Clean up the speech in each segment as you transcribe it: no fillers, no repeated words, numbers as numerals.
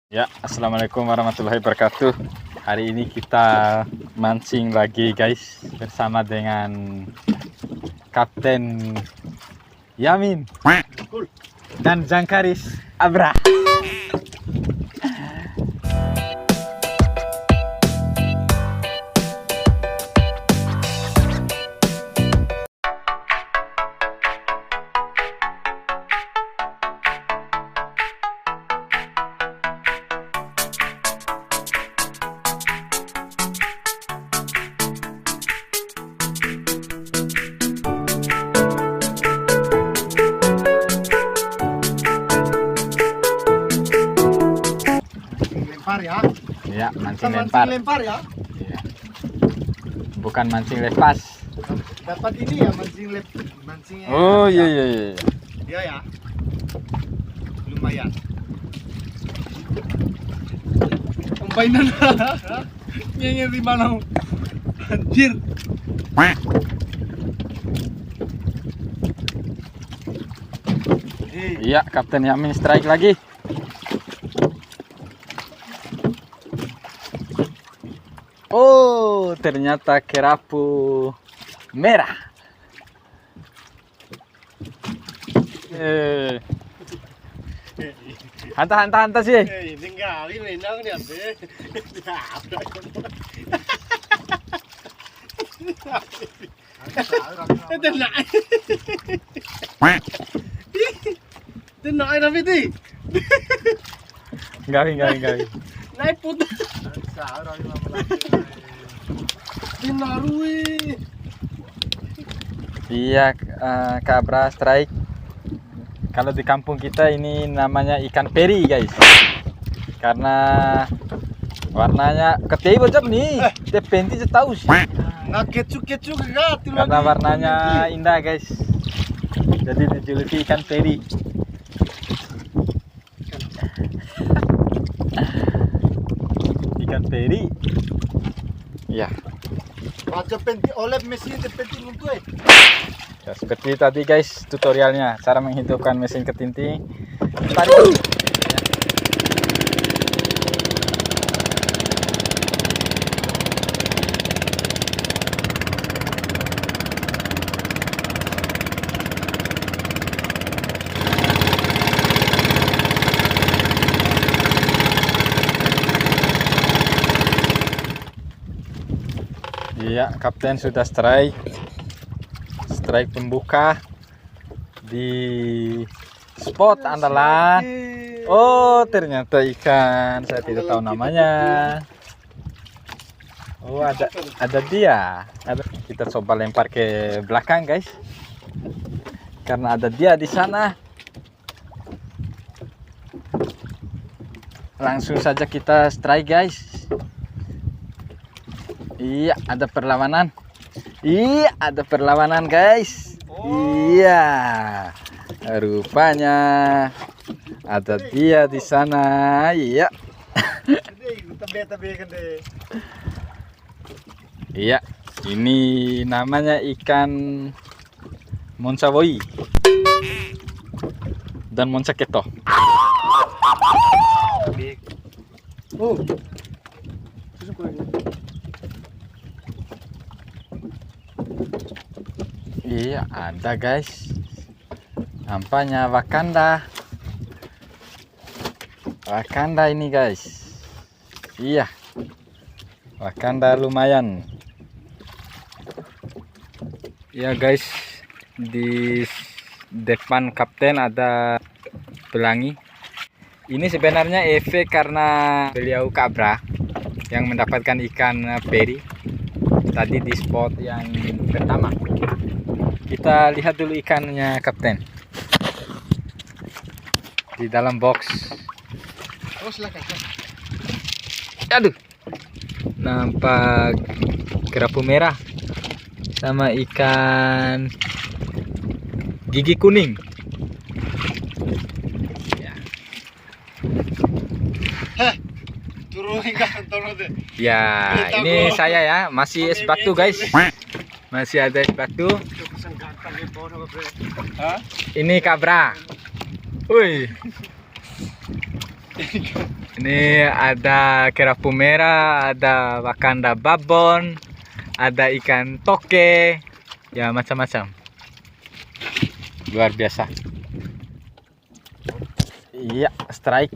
Ya, assalamualaikum warahmatullahi wabarakatuh. Hari ini kita mancing lagi guys, bersama dengan Kapten Yamin dan Jangkaris Abra. Lempar ya. Ya, mancing Kita lempar. mancing lempar ya. Ya. Bukan mancing lepas. Dapat ini ya mancingnya. Oh iya iya iya. Iya ya. Lumayan. Pembainan. Nyenyen di mana? Anjir. Iya, Kapten Yamin strike lagi. Oh, ternyata kerapu merah. Hantar sih. Tinggal ini nang dia. Tenang. Tenang na piti. Gawi. Naik putar. Dinarui. Iya, Kabra strike. Kalau di kampung kita ini namanya ikan peri guys, karena warnanya ketei bocap nih, tepenti tahu sih. Nggak kecu enggak. Karena warnanya indah guys, jadi dijuluki ikan peri. Ikan peri. Ya. Baca penti oleh mesin penti untuk Ya, seperti tadi guys tutorialnya cara menghidupkan mesin ketinting. Tarik. Iya, Kapten sudah strike pembuka di spot andalan. Oh, ternyata ikan, saya tidak tahu namanya. Oh, ada dia. Kita coba lempar ke belakang guys, karena ada dia di sana. Langsung saja kita strike guys. Iya, ada perlawanan. Iya, ada perlawanan guys. Iya, rupanya ada dia di sana. Iya. Iya, ini namanya ikan monsawoi dan moncaketo. Oh. Iya, ada guys. Nampaknya Wakanda. Wakanda ini guys. Iya. Wakanda lumayan. Iya guys, di depan Kapten ada pelangi. Ini sebenarnya efek karena beliau Kabra yang mendapatkan ikan peri tadi di spot yang pertama. Kita lihat dulu ikannya Kapten di dalam box. Oh, silakan. Aduh, nampak kerapu merah sama ikan gigi kuning. Ya, Turun hingga tonton deh. ya ini saya ya, masih es batu guys, masih ada es batu. Ini Kabra. Wih, Ini ada kerapu merah, ada wakanda babon, ada ikan toke, ya macam-macam. Luar biasa. Iya, strike.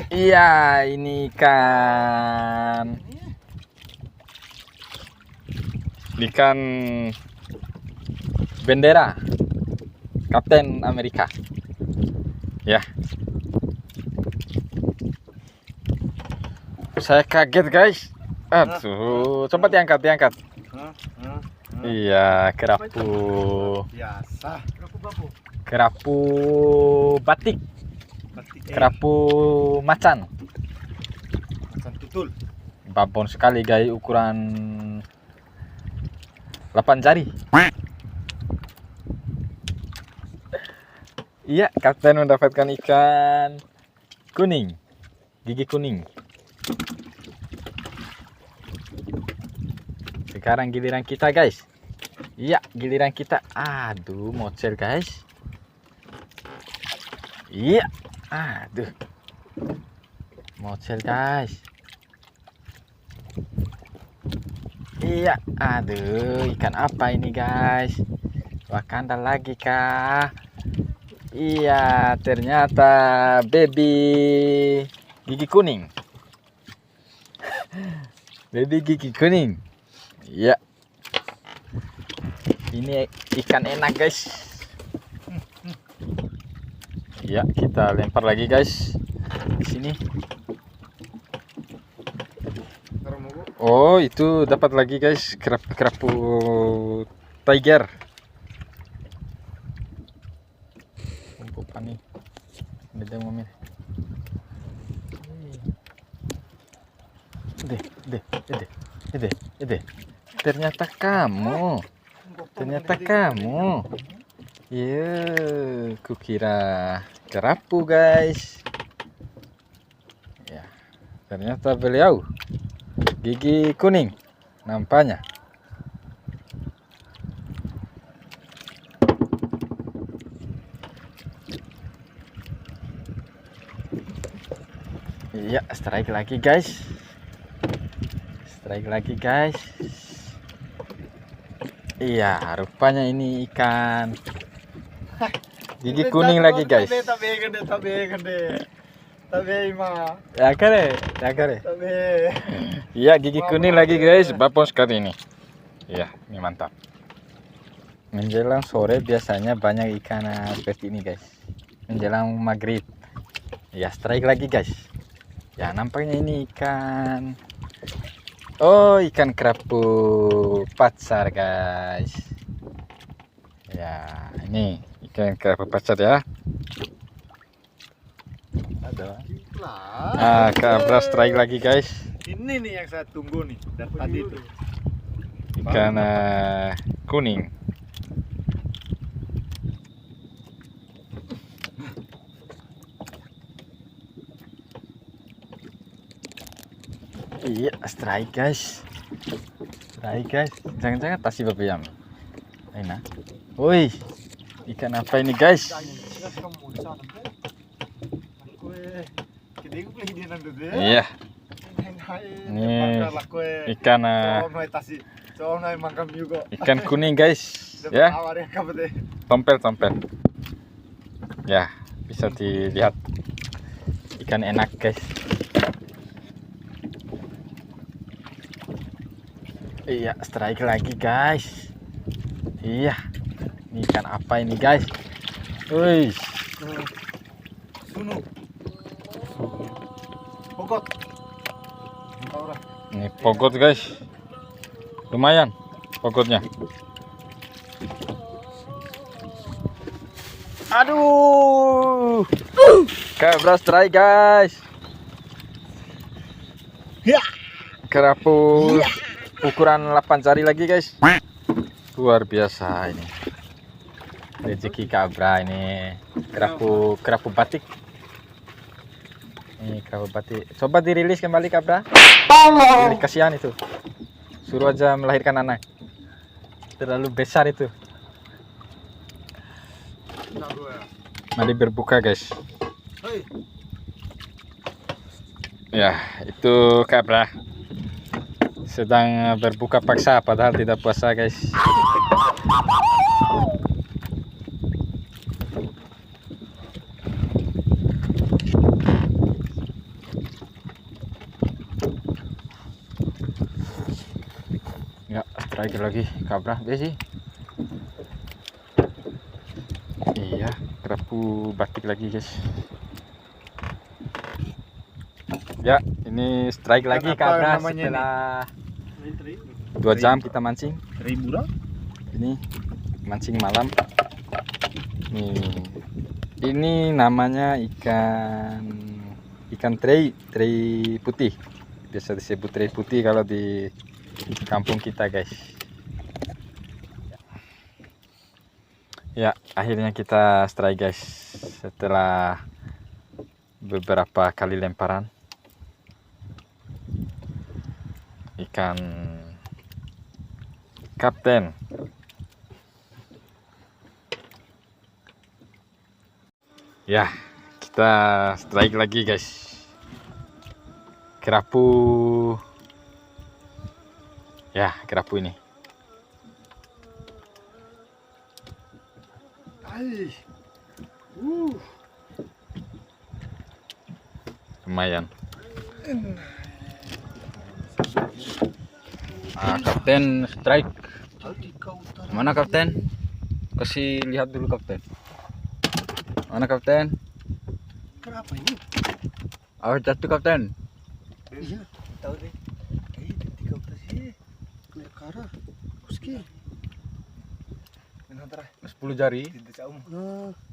Iya, ini ikan bendera Kapten Amerika. Ya. Saya kaget, guys. Aduh, coba diangkat. Iya, kerapu. Biasa. Kerapu batik. Kerapu macan. Macan tutul. Babon sekali, guys, ukuran 8 jari. Iya, Kapten mendapatkan ikan kuning, gigi kuning. Sekarang giliran kita, guys. Iya, giliran kita. Aduh, mocel, guys. Iya, aduh, mocel, guys. Iya, aduh, ikan apa ini, guys? Wakanda lagi kah? Iya, ternyata baby gigi kuning. Baby gigi kuning. Iya. Ini ikan enak, guys. Iya, kita lempar lagi, guys. Di sini. Oh, itu dapat lagi, guys. Kerapu tiger. Nih, beda momen. Ide. Ternyata kamu. Iya, kukira kerapu, guys. Ya, ternyata beliau gigi kuning nampaknya. Iya, strike lagi, guys. Iya, rupanya ini ikan gigi kuning lagi, guys. Ya kare. Iya, gigi kuning lagi, guys. Babon sekali ini. Iya, ini mantap. Menjelang sore biasanya banyak ikan seperti ini, guys. Menjelang maghrib. Ya, strike lagi, guys. Ya, nampaknya ini ikan. Oh, ikan kerapu pacar, guys. Ya, ini ikan kerapu pacar ya. Ada. Kabra strike lagi, guys. Ini nih yang saya tunggu nih dari tadi itu. Ikan kuning. Iya, strike, guys. Jangan-jangan tasi babayam. Aina. Woi, ikan apa ini, guys? Iya. Ini ikan kuning, guys. Ya. Tompel. Ya, bisa dilihat. Ikan enak, guys. Iya, strike lagi, guys. Iya, ini ikan apa ini, guys? Wih, Pogot. Ini pogot, guys. Lumayan pogotnya. Aduh, kabra strike, guys. Kerapu ukuran 8 jari lagi, guys. Luar biasa ini. Rezeki kabra ini. Kerapu batik. Ini kerapu batik. Coba dirilis kembali, kabra. Kasihan itu. Suruh aja melahirkan anak. Terlalu besar itu. Mari berbuka guys. Hei. Ya, itu Kabra sedang berbuka paksa padahal tidak puasa guys. Ya, strike lagi Kabra sih. Iya, kerapu batik lagi guys. Ya, ini strike lagi Apa Kabra namanya setelah 2 jam kita mancing. Ribura? Ini mancing malam. Nih, ini namanya ikan teri putih. Biasa disebut teri putih kalau di kampung kita guys. Ya, akhirnya kita strike guys setelah beberapa kali lemparan. Ikan kapten. Ya, kita strike lagi guys. Kerapu. Ya, kerapu ini. Ay. Lumayan. Kapten strike. Mana kapten? Kasih lihat dulu kapten. Mana kapten? Kenapa ini? Awas jatuh kapten. Iya, tahu deh. Di kau tadi. Kayak kara. Kuski. 10 jari. Tidak jauh.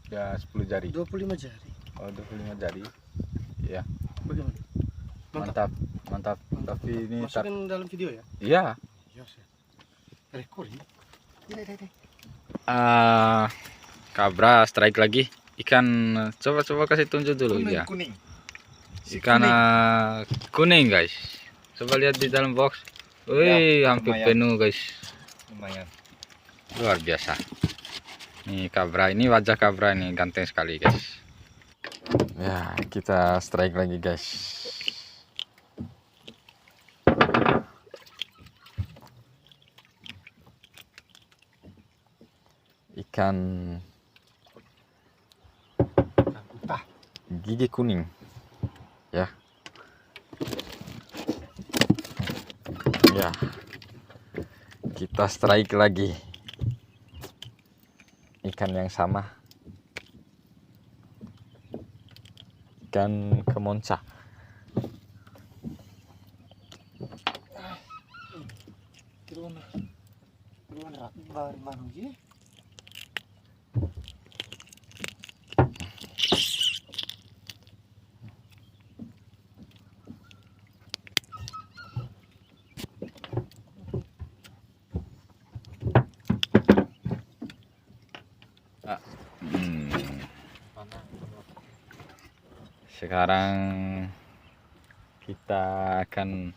Ya, 10 jari. 25 jari. Oh, 25 jari. Ya, Bagaimana? mantap. Mantap. Tapi ini Masukin dalam video ya? iya. Iya, sih. Rekor ya? Ini. Kabra strike lagi. Ikan coba kasih tunjuk dulu ya. Kuning. Ikan kuning guys. Coba lihat di dalam box. Wih, Ya, hampir lumayan. penuh guys. Lumayan. Luar biasa. Nih Kabra, ini wajah Kabra ini ganteng sekali guys. Ya, kita strike lagi guys. Ikan gigi kuning. Ya. Ya. Kita strike lagi. Ikan yang sama. Ikan kemonca. Sekarang kita akan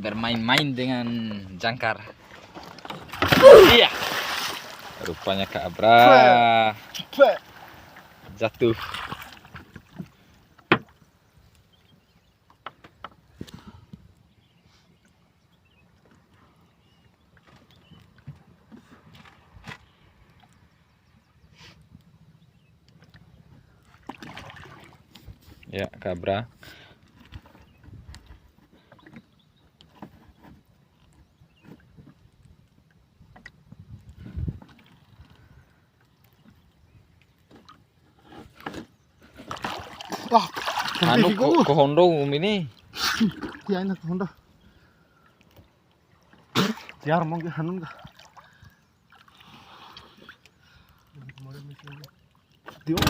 bermain-main dengan jangkar. Iya. Rupanya Kabra jatuh. Ya, Kabra. Wah, Anu ko Hondo ini. Ya enak Honda. Siar mau ke Hanun ka? Dio.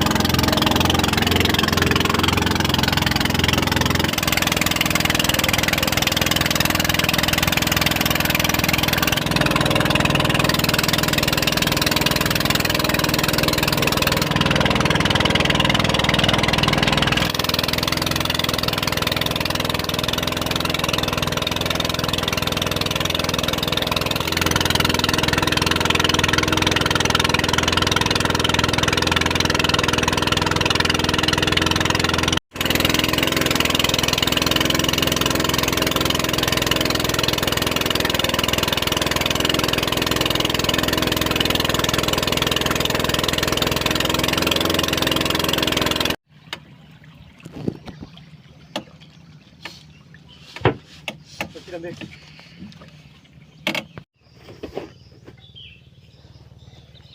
deh.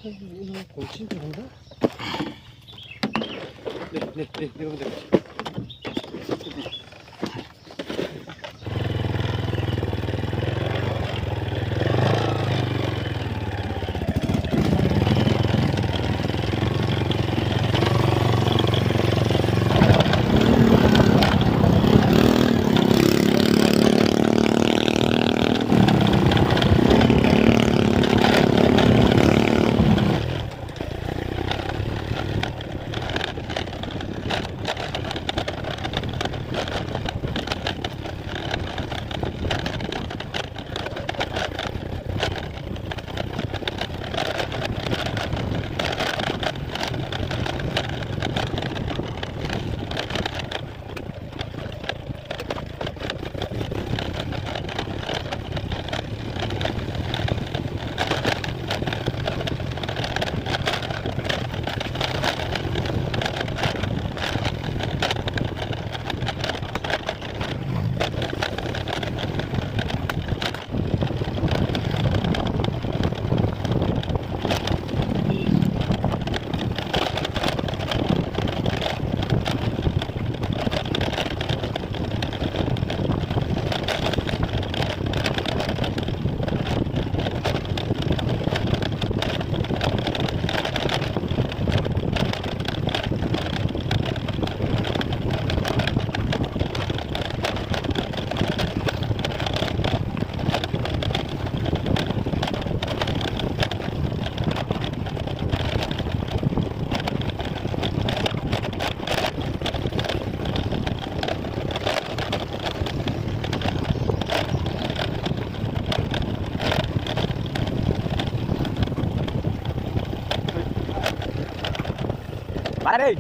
Ini kunci berapa? Nih, udah. Mari.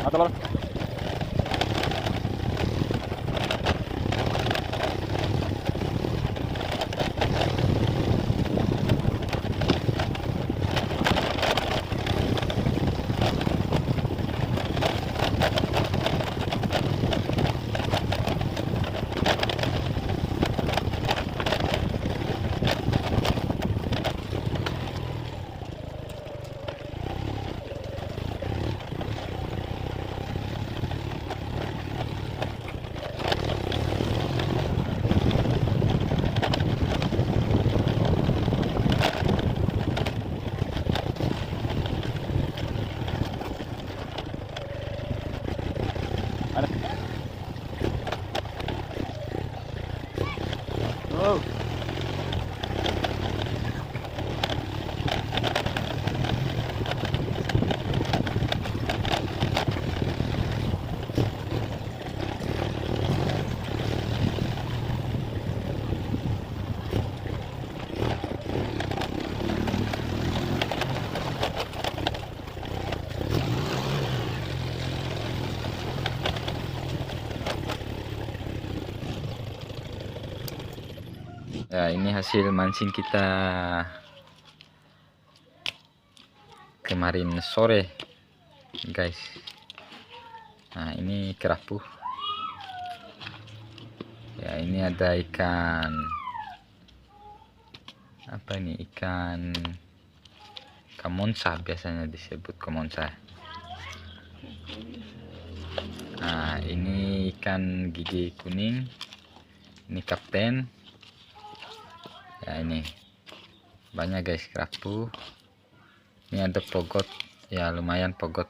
Ah, telur. Oh. Ya, ini hasil mancing kita kemarin sore, guys. Nah, ini kerapu. Ya, ini ada ikan apa ini? Ikan kamonsa, biasanya disebut kamonsa. Nah, ini ikan gigi kuning. Ini kapten. Ya, ini banyak guys kerapu. Ini ada pogot, ya lumayan pogot